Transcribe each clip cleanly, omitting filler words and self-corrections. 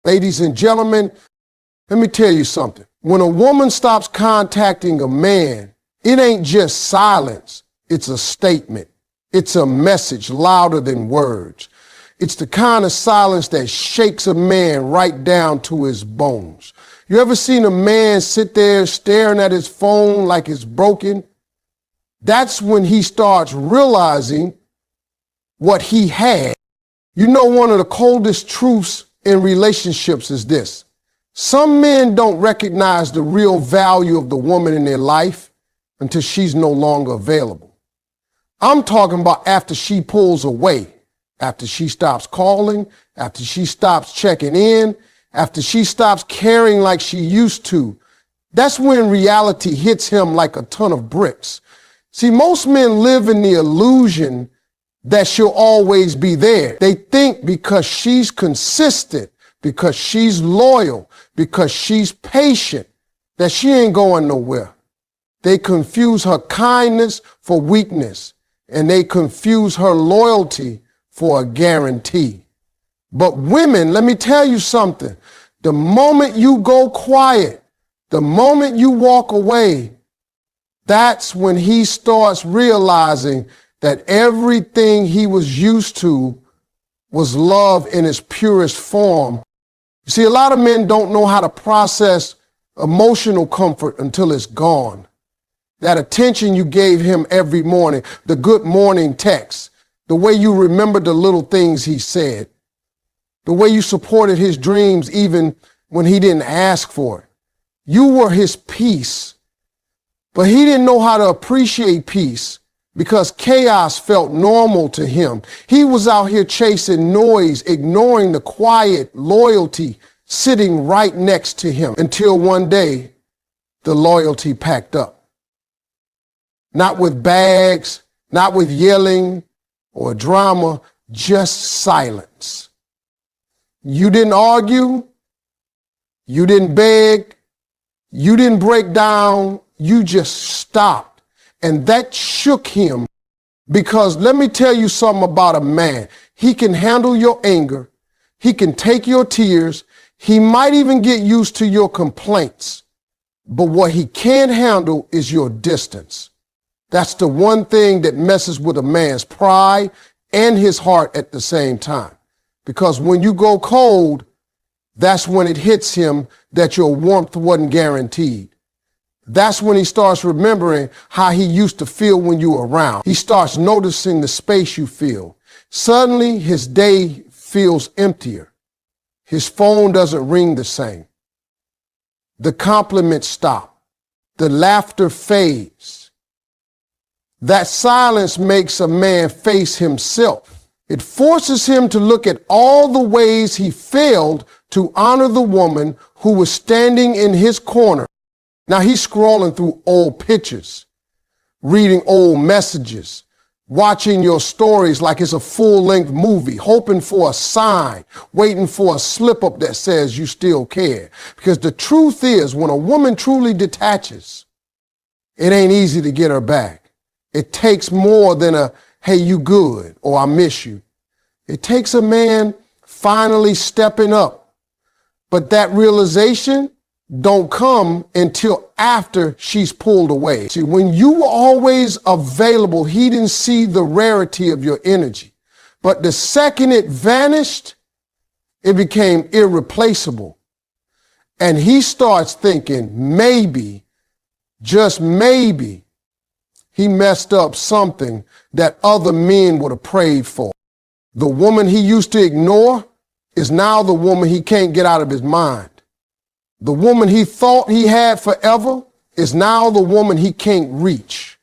Ladies and gentlemen, let me tell you something. When a woman stops contacting a man, it ain't just silence. It's a statement. It's a message louder than words. It's the kind of silence that shakes a man right down to his bones. You ever seen a man sit there staring at his phone like it's broken? That's when he starts realizing what he had. You know, one of the coldest truths in relationships is this. Some men don't recognize the real value of the woman in their life until she's no longer available. I'm talking about after she pulls away, after she stops calling, after she stops checking in, after she stops caring like she used to. That's when reality hits him like a ton of bricks. See, most men live in the illusion that she'll always be there. They think because she's consistent, because she's loyal, because she's patient, that she ain't going nowhere. They confuse her kindness for weakness, and they confuse her loyalty for a guarantee. But women, let me tell you something. The moment you go quiet, the moment you walk away, that's when he starts realizing that everything he was used to was love in its purest form. You see, a lot of men don't know how to process emotional comfort until it's gone. That attention you gave him every morning, the good morning text, the way you remembered the little things he said, the way you supported his dreams even when he didn't ask for it. You were his peace, but he didn't know how to appreciate peace because chaos felt normal to him. He was out here chasing noise, ignoring the quiet loyalty sitting right next to him until one day the loyalty packed up. Not with bags, not with yelling or drama, just silence. You didn't argue, you didn't beg, you didn't break down, you just stopped. And that shook him because let me tell you something about a man. He can handle your anger, he can take your tears, he might even get used to your complaints, but what he can't handle is your distance. That's the one thing that messes with a man's pride and his heart at the same time. Because when you go cold, that's when it hits him that your warmth wasn't guaranteed. That's when he starts remembering how he used to feel when you were around. He starts noticing the space you feel. Suddenly, his day feels emptier. His phone doesn't ring the same. The compliments stop. The laughter fades. That silence makes a man face himself. It forces him to look at all the ways he failed to honor the woman who was standing in his corner. Now he's scrolling through old pictures, reading old messages, watching your stories like it's a full-length movie, hoping for a sign, waiting for a slip-up that says you still care. Because the truth is, when a woman truly detaches, it ain't easy to get her back. It takes more than a, hey, you good, or I miss you. It takes a man finally stepping up. But that realization don't come until after she's pulled away. See, when you were always available, he didn't see the rarity of your energy. But the second it vanished, it became irreplaceable. And he starts thinking, maybe, just maybe, he messed up something that other men would have prayed for. The woman he used to ignore is now the woman he can't get out of his mind. The woman he thought he had forever is now the woman he can't reach.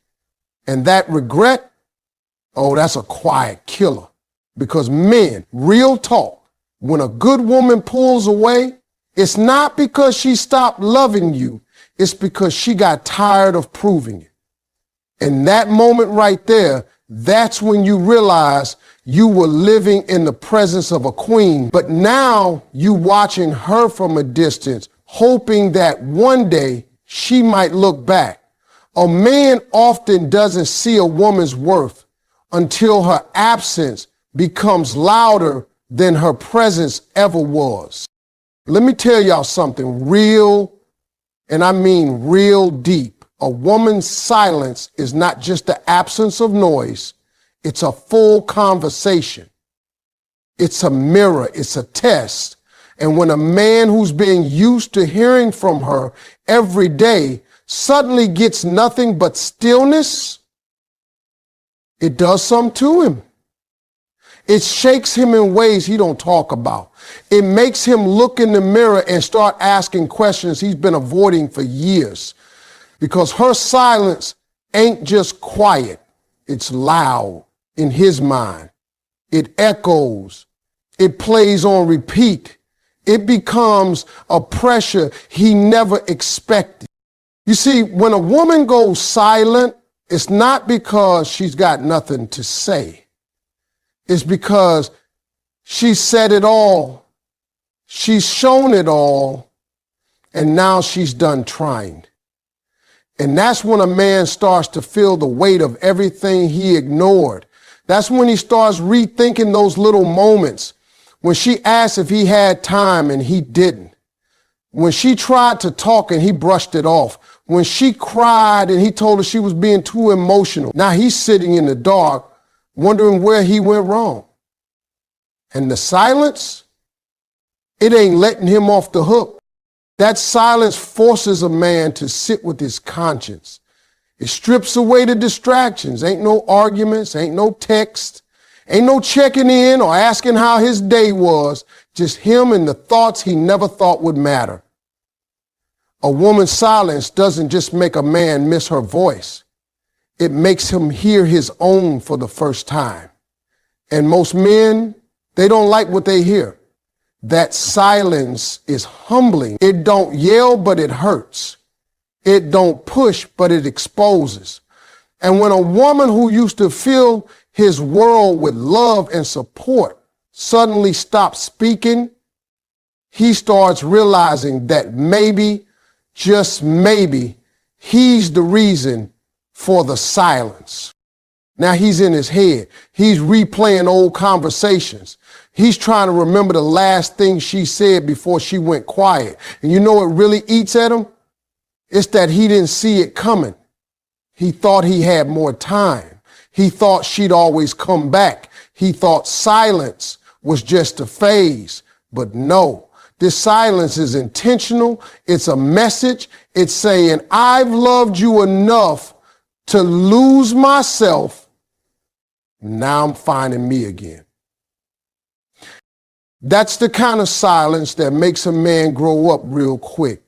And that regret, oh, that's a quiet killer. Because men, real talk, when a good woman pulls away, it's not because she stopped loving you. It's because she got tired of proving it. And that moment right there, that's when you realize you were living in the presence of a queen, but now you watching her from a distance, hoping that one day she might look back. A man often doesn't see a woman's worth until her absence becomes louder than her presence ever was. Let me tell y'all something real, and I mean real deep. A woman's silence is not just the absence of noise. It's a full conversation. It's a mirror. It's a test. And when a man who's been used to hearing from her every day suddenly gets nothing but stillness, it does something to him. It shakes him in ways he don't talk about. It makes him look in the mirror and start asking questions he's been avoiding for years. Because her silence ain't just quiet. It's loud in his mind. It echoes. It plays on repeat. It becomes a pressure he never expected. You see, when a woman goes silent, it's not because she's got nothing to say. It's because she's said it all. She's shown it all. And now she's done trying. And that's when a man starts to feel the weight of everything he ignored. That's when he starts rethinking those little moments. When she asked if he had time and he didn't. When she tried to talk and he brushed it off. When she cried and he told her she was being too emotional. Now he's sitting in the dark wondering where he went wrong. And the silence, it ain't letting him off the hook. That silence forces a man to sit with his conscience. It strips away the distractions. Ain't no arguments, ain't no text, ain't no checking in or asking how his day was. Just him and the thoughts he never thought would matter. A woman's silence doesn't just make a man miss her voice. It makes him hear his own for the first time. And most men, they don't like what they hear. That silence is humbling. It don't yell, but it hurts. It don't push, but it exposes. And when a woman who used to fill his world with love and support suddenly stops speaking, he starts realizing that maybe, just maybe, he's the reason for the silence. Now he's in his head. He's replaying old conversations. He's trying to remember the last thing she said before she went quiet. And you know what really eats at him? It's that he didn't see it coming. He thought he had more time. He thought she'd always come back. He thought silence was just a phase. But no, this silence is intentional. It's a message. It's saying, I've loved you enough to lose myself. Now I'm finding me again. That's the kind of silence that makes a man grow up real quick.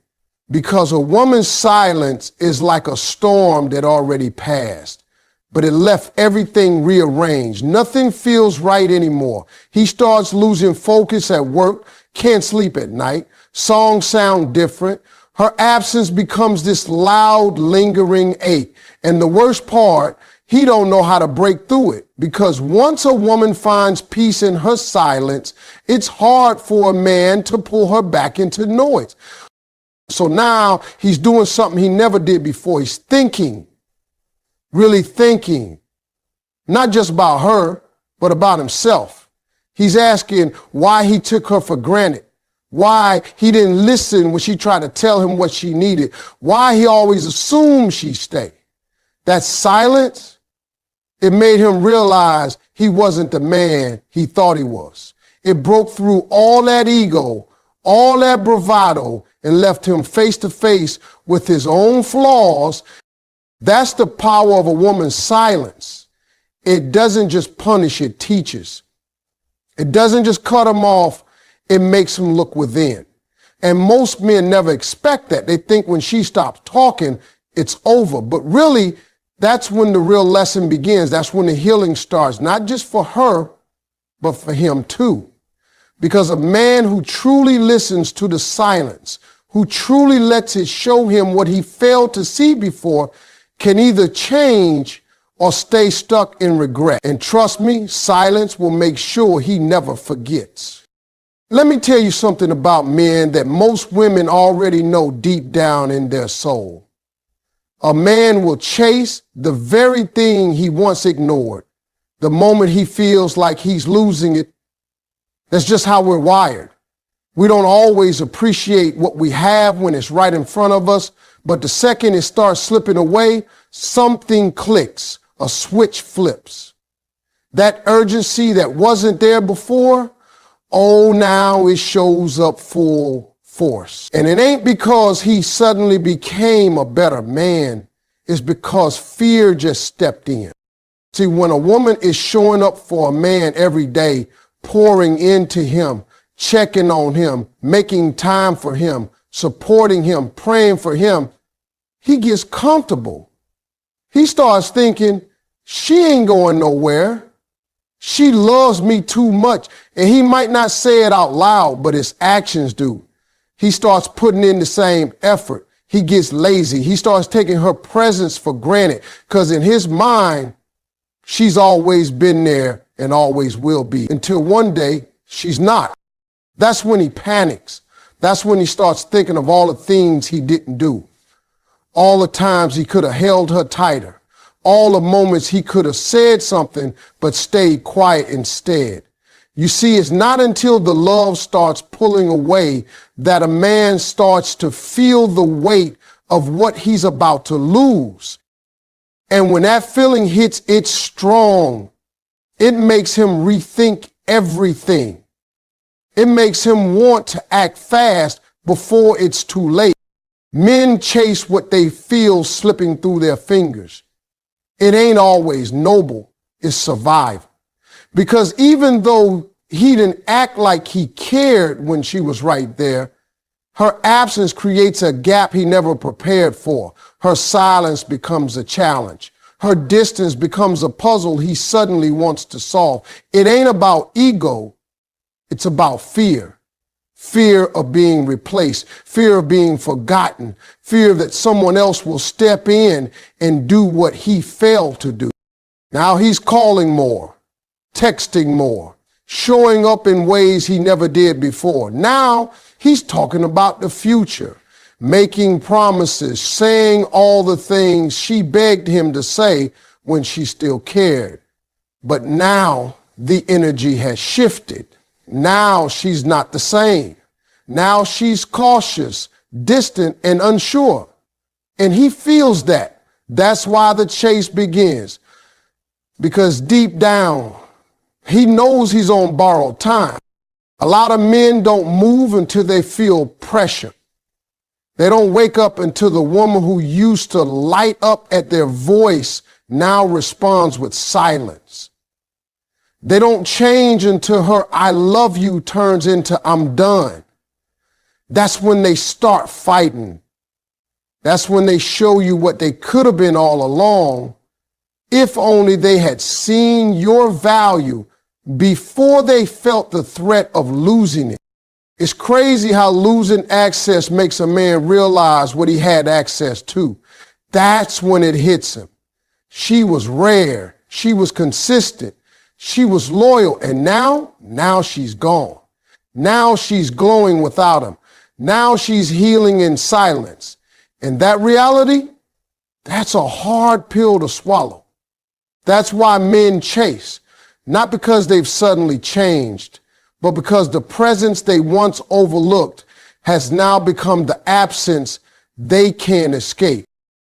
Because a woman's silence is like a storm that already passed, but it left everything rearranged. Nothing feels right anymore. He starts losing focus at work, can't sleep at night. Songs sound different. Her absence becomes this loud, lingering ache. And the worst part, he don't know how to break through it, because once a woman finds peace in her silence, it's hard for a man to pull her back into noise. So now he's doing something he never did before. He's thinking, really thinking, not just about her, but about himself. He's asking why he took her for granted, why he didn't listen when she tried to tell him what she needed, why he always assumed she'd stay. That silence, it made him realize he wasn't the man he thought he was. It broke through all that ego, all that bravado, and left him face to face with his own flaws. That's the power of a woman's silence. It doesn't just punish, it teaches. It doesn't just cut him off, it makes him look within. And most men never expect that. They think when she stops talking, it's over. But really, that's when the real lesson begins. That's when the healing starts, not just for her, but for him too. Because a man who truly listens to the silence, who truly lets it show him what he failed to see before, can either change or stay stuck in regret. And trust me, silence will make sure he never forgets. Let me tell you something about men that most women already know deep down in their soul. A man will chase the very thing he once ignored. The moment he feels like he's losing it, that's just how we're wired. We don't always appreciate what we have when it's right in front of us, but the second it starts slipping away, something clicks, a switch flips. That urgency that wasn't there before, oh, now it shows up full force. And it ain't because he suddenly became a better man. It's because fear just stepped in. See, when a woman is showing up for a man every day, pouring into him, checking on him, making time for him, supporting him, praying for him, he gets comfortable. He starts thinking, she ain't going nowhere. She loves me too much. And he might not say it out loud, but his actions do. He starts putting in the same effort. He gets lazy. He starts taking her presence for granted because in his mind, she's always been there and always will be until one day she's not. That's when he panics. That's when he starts thinking of all the things he didn't do. All the times he could have held her tighter. All the moments he could have said something but stayed quiet instead. You see, it's not until the love starts pulling away that a man starts to feel the weight of what he's about to lose. And when that feeling hits, it's strong. It makes him rethink everything. It makes him want to act fast before it's too late. Men chase what they feel slipping through their fingers. It ain't always noble, it's survival. Because even though he didn't act like he cared when she was right there, her absence creates a gap he never prepared for. Her silence becomes a challenge. Her distance becomes a puzzle he suddenly wants to solve. It ain't about ego, it's about fear. Fear of being replaced, fear of being forgotten, fear that someone else will step in and do what he failed to do. Now he's calling more, texting more, showing up in ways he never did before. Now he's talking about the future, making promises, saying all the things she begged him to say when she still cared. But now the energy has shifted. Now she's not the same. Now she's cautious, distant, and unsure. And he feels that. That's why the chase begins. Because deep down, he knows he's on borrowed time. A lot of men don't move until they feel pressure. They don't wake up until the woman who used to light up at their voice now responds with silence. They don't change until her "I love you" turns into "I'm done." That's when they start fighting. That's when they show you what they could have been all along, if only they had seen your value before they felt the threat of losing it. It's crazy how losing access makes a man realize what he had access to. That's when it hits him. She was rare. She was consistent. She was loyal. And now she's gone. Now she's glowing without him. Now she's healing in silence. And that reality, that's a hard pill to swallow. That's why men chase, not because they've suddenly changed, but because the presence they once overlooked has now become the absence they can't escape.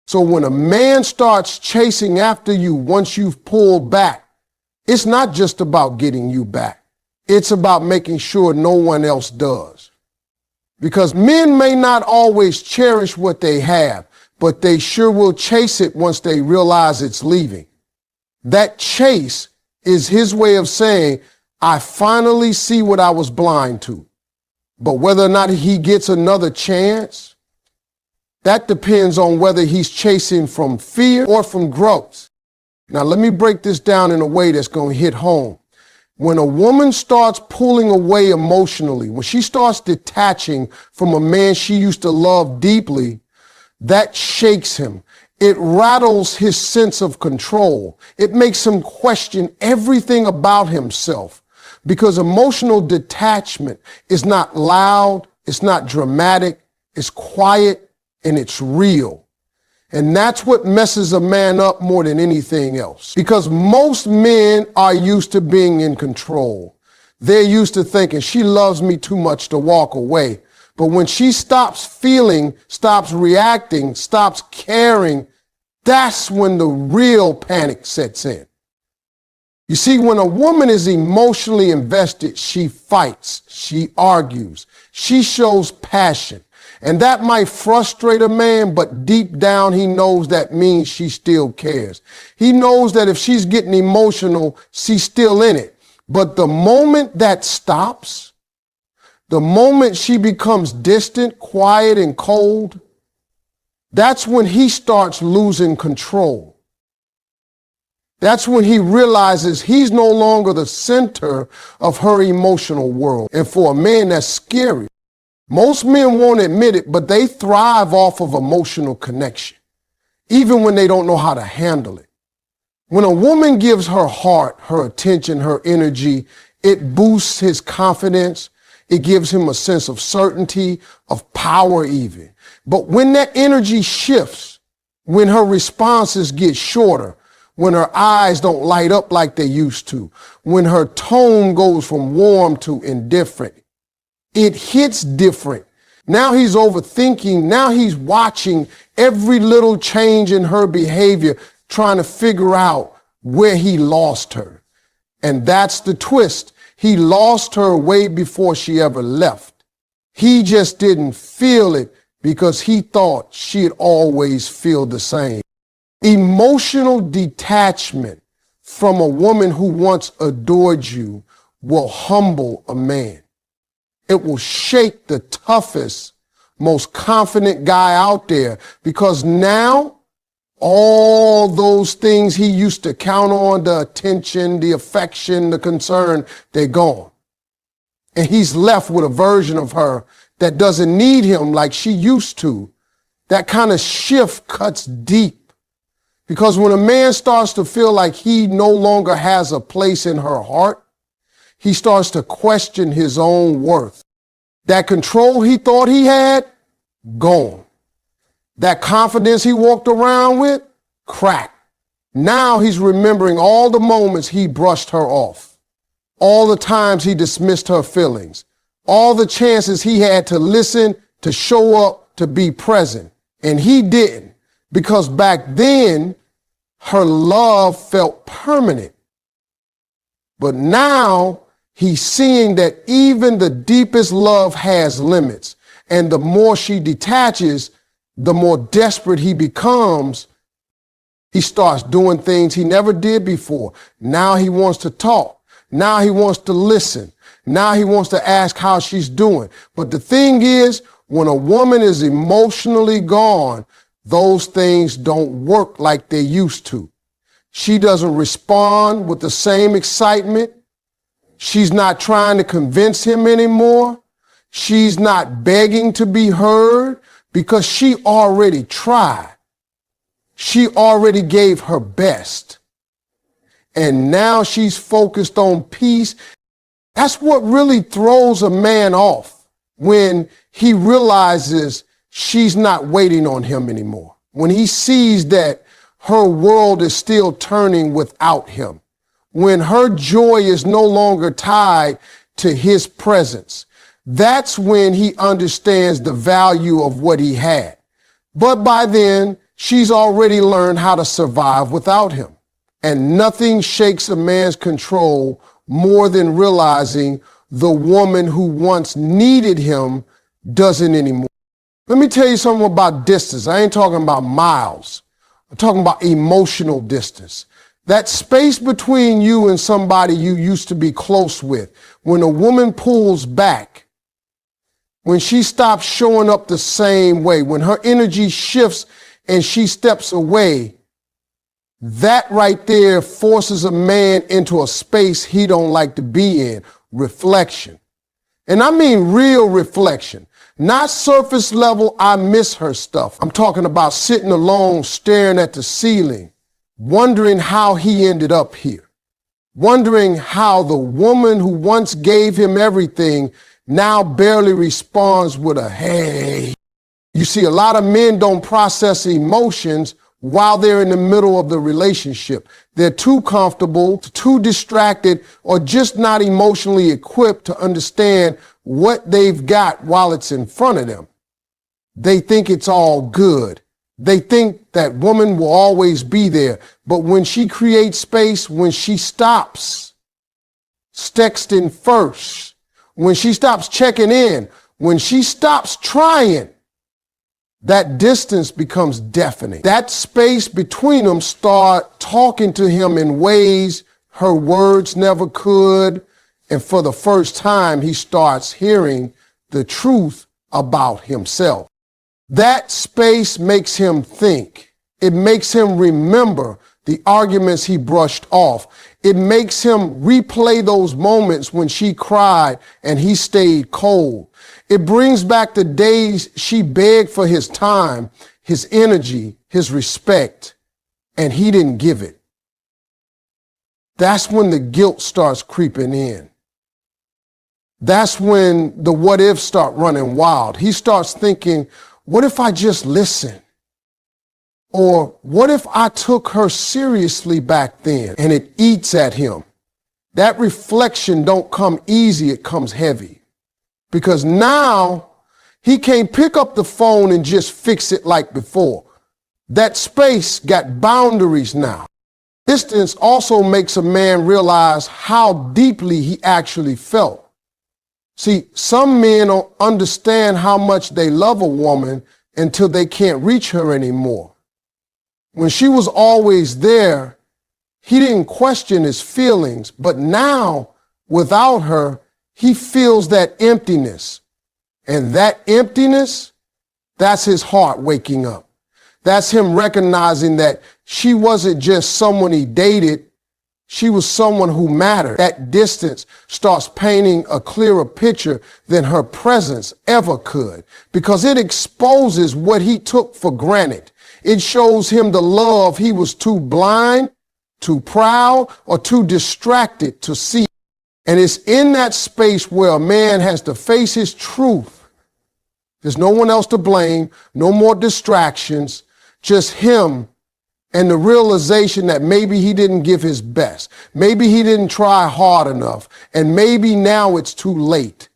So when a man starts chasing after you once you've pulled back, it's not just about getting you back. It's about making sure no one else does. Because men may not always cherish what they have, but they sure will chase it once they realize it's leaving. That chase is his way of saying, I finally see what I was blind to. But whether or not he gets another chance, that depends on whether he's chasing from fear or from growth. Now, let me break this down in a way that's going to hit home. When a woman starts pulling away emotionally, when she starts detaching from a man she used to love deeply, that shakes him. It rattles his sense of control. It makes him question everything about himself, because emotional detachment is not loud, it's not dramatic, it's quiet, and it's real. And that's what messes a man up more than anything else. Because most men are used to being in control. They're used to thinking she loves me too much to walk away. But when she stops feeling, stops reacting, stops caring, that's when the real panic sets in. You see, when a woman is emotionally invested, she fights, she argues, she shows passion. And that might frustrate a man, but deep down he knows that means she still cares. He knows that if she's getting emotional, she's still in it. But the moment that stops, the moment she becomes distant, quiet, and cold, that's when he starts losing control. That's when he realizes he's no longer the center of her emotional world. And for a man, that's scary. Most men won't admit it, but they thrive off of emotional connection, even when they don't know how to handle it. When a woman gives her heart, her attention, her energy, it boosts his confidence. It gives him a sense of certainty, of power even. But when that energy shifts, when her responses get shorter, when her eyes don't light up like they used to, when her tone goes from warm to indifferent, it hits different. Now he's overthinking. Now he's watching every little change in her behavior, trying to figure out where he lost her. And that's the twist. He lost her way before she ever left. He just didn't feel it because he thought she'd always feel the same. Emotional detachment from a woman who once adored you will humble a man. It will shake the toughest, most confident guy out there, because now all those things he used to count on, the attention, the affection, the concern, they're gone. And he's left with a version of her that doesn't need him like she used to. That kind of shift cuts deep. Because when a man starts to feel like he no longer has a place in her heart, he starts to question his own worth. That control he thought he had, gone. That confidence he walked around with, cracked. Now he's remembering all the moments he brushed her off, all the times he dismissed her feelings, all the chances he had to listen, to show up, to be present. And he didn't, because back then, her love felt permanent. But now he's seeing that even the deepest love has limits. And the more she detaches, the more desperate he becomes. He starts doing things he never did before. Now he wants to talk. Now he wants to listen. Now he wants to ask how she's doing. But the thing is, when a woman is emotionally gone, those things don't work like they used to. She doesn't respond with the same excitement. She's not trying to convince him anymore. She's not begging to be heard because she already tried. She already gave her best. And now she's focused on peace. That's what really throws a man off, when he realizes she's not waiting on him anymore. When he sees that her world is still turning without him. When her joy is no longer tied to his presence. That's when he understands the value of what he had. But by then, she's already learned how to survive without him. And nothing shakes a man's control more than realizing the woman who once needed him doesn't anymore. Let me tell you something about distance. I ain't talking about miles. I'm talking about emotional distance. That space between you and somebody you used to be close with. When a woman pulls back, when she stops showing up the same way, when her energy shifts and she steps away, that right there forces a man into a space he don't like to be in, reflection. And I mean real reflection, not surface level, I miss her stuff. I'm talking about sitting alone, staring at the ceiling, wondering how he ended up here, wondering how the woman who once gave him everything now barely responds with a hey. You see, a lot of men don't process emotions while they're in the middle of the relationship. They're too comfortable, too distracted, or just not emotionally equipped to understand what they've got while it's in front of them. They think it's all good. They think that woman will always be there. But when she creates space, when she stops texting first, when she stops checking in, when she stops trying, that distance becomes deafening. That space between them start talking to him in ways her words never could. And for the first time, he starts hearing the truth about himself. That space makes him think. It makes him remember the arguments he brushed off. It makes him replay those moments when she cried and he stayed cold. It brings back the days she begged for his time, his energy, his respect, and he didn't give it. That's when the guilt starts creeping in. That's when the what ifs start running wild. He starts thinking, what if I just listen? Or what if I took her seriously back then? And it eats at him. That reflection don't come easy, it comes heavy. Because now he can't pick up the phone and just fix it like before. That space got boundaries now. Distance also makes a man realize how deeply he actually felt. See, some men don't understand how much they love a woman until they can't reach her anymore. When she was always there, he didn't question his feelings, but now, without her, he feels that emptiness. And that emptiness, that's his heart waking up. That's him recognizing that she wasn't just someone he dated, she was someone who mattered. That distance starts painting a clearer picture than her presence ever could, because it exposes what he took for granted. It shows him the love he was too blind, too proud, or too distracted to see. And it's in that space where a man has to face his truth. There's no one else to blame, no more distractions, just him and the realization that maybe he didn't give his best. Maybe he didn't try hard enough, and maybe now it's too late.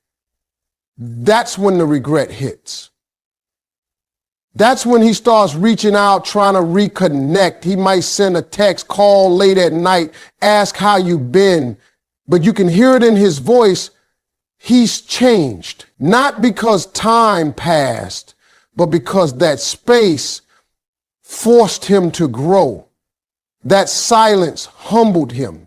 That's when the regret hits. That's when he starts reaching out, trying to reconnect. He might send a text, call late at night, ask how you been. But you can hear it in his voice. He's changed, not because time passed, but because that space forced him to grow. That silence humbled him.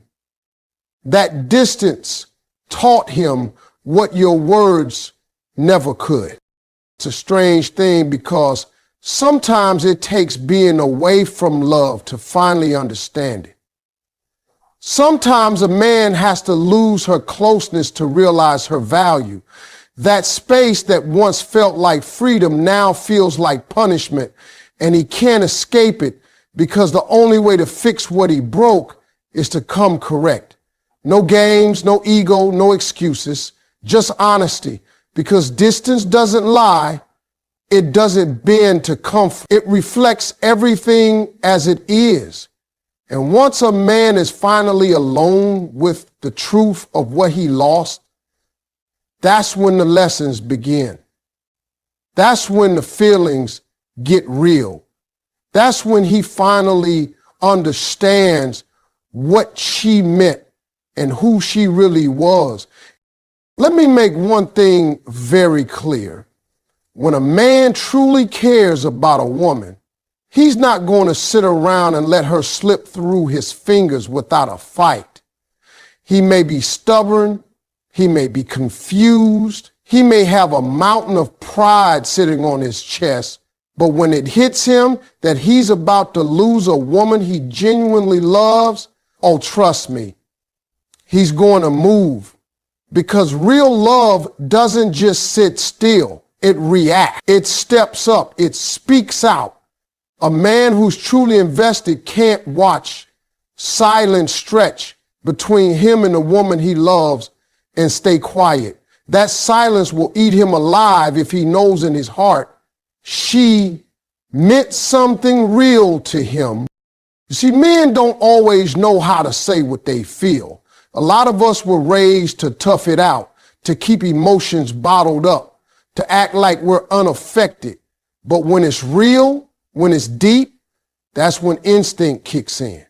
That distance taught him what your words never could. It's a strange thing because sometimes it takes being away from love to finally understand it. Sometimes a man has to lose her closeness to realize her value. That space that once felt like freedom now feels like punishment, and he can't escape it because the only way to fix what he broke is to come correct. No games, no ego, no excuses, just honesty, because distance doesn't lie. It doesn't bend to comfort. It reflects everything as it is. And once a man is finally alone with the truth of what he lost, that's when the lessons begin. That's when the feelings get real. That's when he finally understands what she meant and who she really was. Let me make one thing very clear. When a man truly cares about a woman, he's not going to sit around and let her slip through his fingers without a fight. He may be stubborn. He may be confused. He may have a mountain of pride sitting on his chest. But when it hits him that he's about to lose a woman he genuinely loves, oh, trust me, he's going to move. Because real love doesn't just sit still. It reacts. It steps up. It speaks out. A man who's truly invested can't watch silence stretch between him and the woman he loves and stay quiet. That silence will eat him alive if he knows in his heart she meant something real to him. You see, men don't always know how to say what they feel. A lot of us were raised to tough it out, to keep emotions bottled up, to act like we're unaffected. But when it's real, when it's deep, that's when instinct kicks in.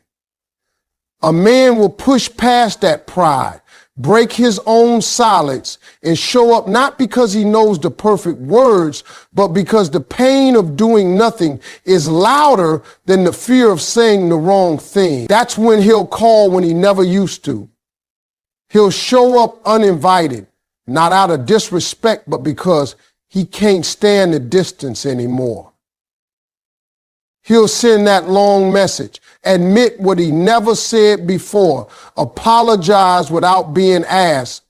A man will push past that pride, break his own silence, and show up not because he knows the perfect words, but because the pain of doing nothing is louder than the fear of saying the wrong thing. That's when he'll call when he never used to. He'll show up uninvited, not out of disrespect, but because he can't stand the distance anymore. He'll send that long message, admit what he never said before, apologize without being asked,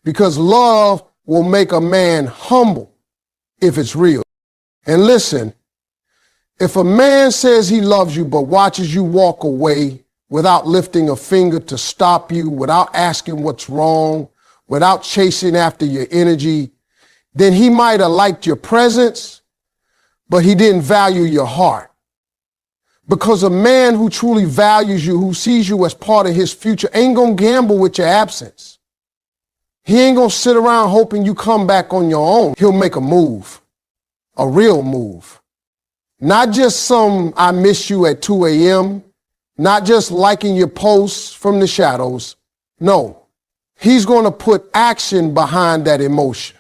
because love will make a man humble if it's real. And listen, if a man says he loves you but watches you walk away without lifting a finger to stop you, without asking what's wrong, without chasing after your energy, then he might have liked your presence, but he didn't value your heart. Because a man who truly values you, who sees you as part of his future, ain't gonna gamble with your absence. He ain't gonna sit around hoping you come back on your own. He'll make a move, a real move. Not just some I miss you at 2 a.m., not just liking your posts from the shadows. No, he's gonna put action behind that emotion.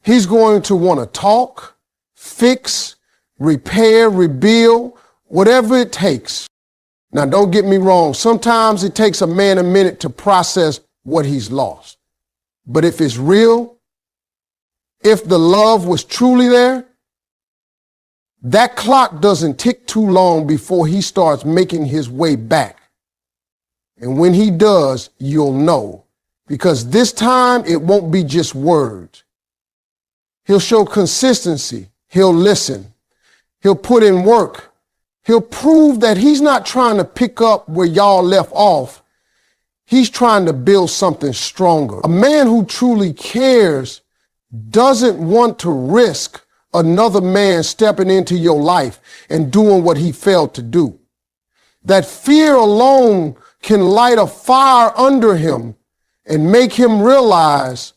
He's going to wanna talk, fix, repair, rebuild, whatever it takes. Now, don't get me wrong. Sometimes it takes a man a minute to process what he's lost. But if it's real, if the love was truly there, that clock doesn't tick too long before he starts making his way back. And when he does, you'll know. Because this time, it won't be just words. He'll show consistency. He'll listen. He'll put in work. He'll prove that he's not trying to pick up where y'all left off. He's trying to build something stronger. A man who truly cares doesn't want to risk another man stepping into your life and doing what he failed to do. That fear alone can light a fire under him and make him realize